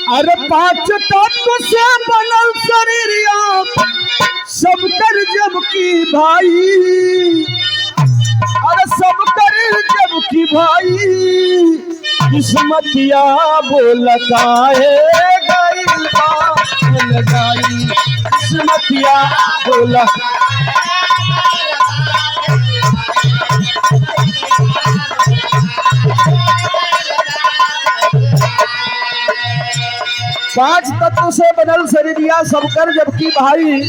अरे पांच तत्व से बनल शरीरिया सब कर जब की भाई, अरे सब कर जब की भाई, किस्मतिया बोल काहे गइल बा लगाई, किस्मतिया बोल। पांच तत्व से बनल शरीरिया सबकर जबकि भाई,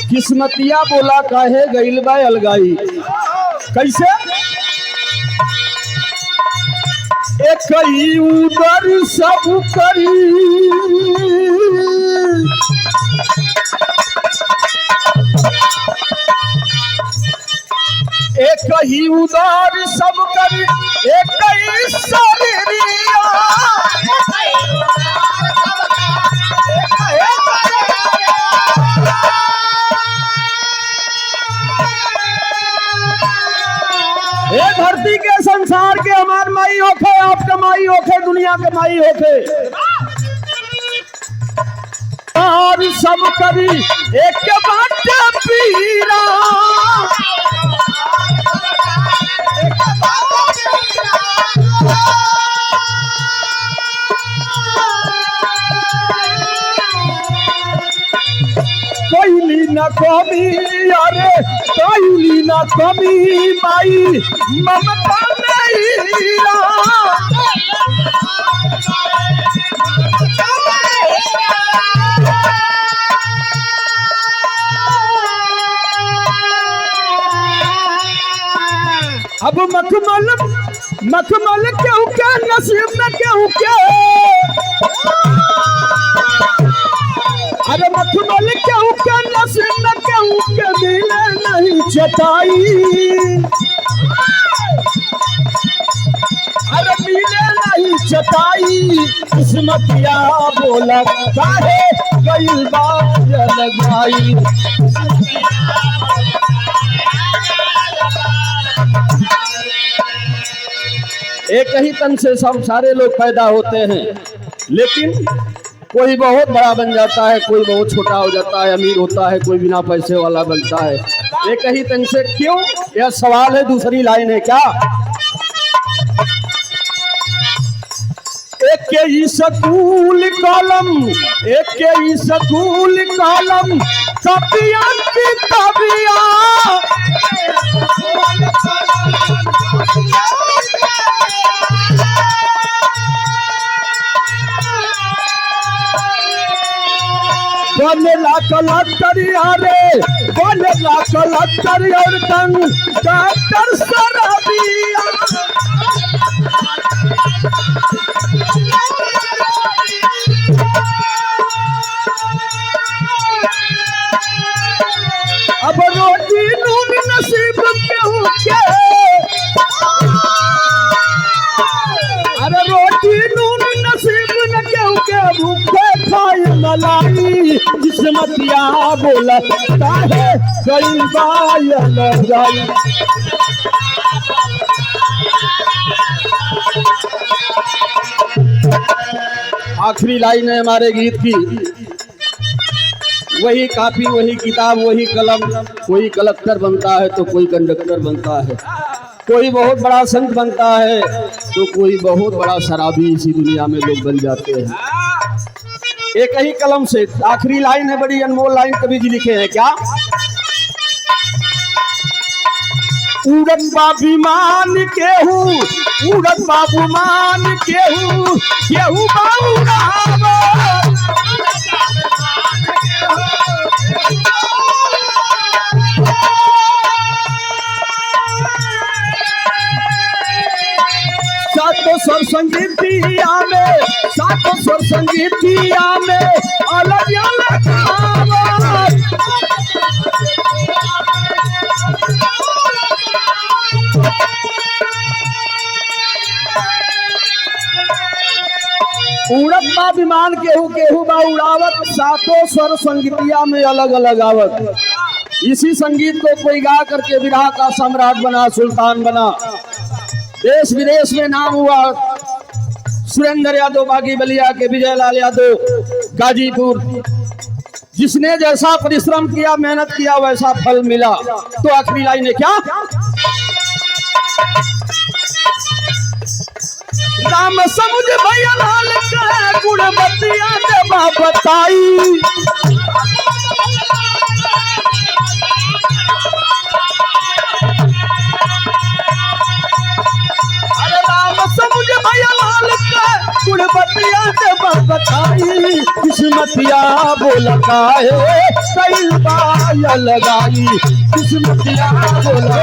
किस्मतिया बोला काहे गइल बा अलगाई। कैसे? एक ही उदर सब करी, एक ही उदर सब करी, एक ही शरीरिया, ये धरती के संसार के हमार माई होखे, आपका माई होखे, दुनिया के माई होखे, और सब कभी एक बात पीरा, कोई न कमी, अरे कोई न कमी माई ममता नहीं रा, अब मखमल मखमल क्यों के नसीब में क्यों के, अरे मखमल क्यों के नसीब में क्यों के मिले नहीं चटाई, अरे मिले नहीं चटाई, किस्मतिया बोला काहे गइल बा लगाई। एक ही तन से सब सारे लोग पैदा होते हैं, लेकिन कोई बहुत बड़ा बन जाता है, कोई बहुत छोटा हो जाता है, अमीर होता है, कोई बिना पैसे वाला बनता है। एक ही तन से क्यों, यह सवाल है। दूसरी लाइन है क्या? एक ही स्कूल कलम, एक ही स्कूल कलम, कपिया की कबिया, बनेला कलक्टरिया रे, बनेला कलक्टर और डॉक्टर सराबिया, अब रोटी नून नसीब क्यों के, अरे रोटी नून नसीब न क्यों के, भूखे खाए मलाई, किस्मतिया बोला काहे गइल बा लगाई। आखिरी लाइन है हमारे गीत की, वही कापी, वही किताब, वही कलम, कोई कलेक्टर बनता है तो कोई कंडक्टर बनता है, कोई बहुत बड़ा संत बनता है तो कोई बहुत बड़ा शराबी इसी दुनिया में लोग बन जाते हैं। एक ही कलम से। आखिरी लाइन है, बड़ी अनमोल लाइन कवि जी लिखे हैं क्या? उड़न बाबी मान केहू, उड़न बाबू मान केहू, केहू बाबू सातों स्वर संगीतिया में, सातों स्वर संगीतिया में अलग अलग आवाज, उड़त बा विमान केहू केहू बा उड़ावत, सातों स्वर संगीतिया में अलग अलग आवत। इसी संगीत को कोई गा करके विरह का सम्राट बना, सुल्तान बना, देश विदेश में नाम हुआ, सुरेंद्र यादव बागी बलिया के, विजयलाल यादव गाजीपुर। जिसने जैसा परिश्रम किया, मेहनत किया, वैसा फल मिला। तो आखिरी लाइन है क्या? राम समुझ भैया लाल के गुणवतिया देवा बताई। अरे राम समुझ भैया लाल के गुणवतिया देवा बताई। किस्मतिया बोला काहे कई बार लगाई। किस्मतिया बोला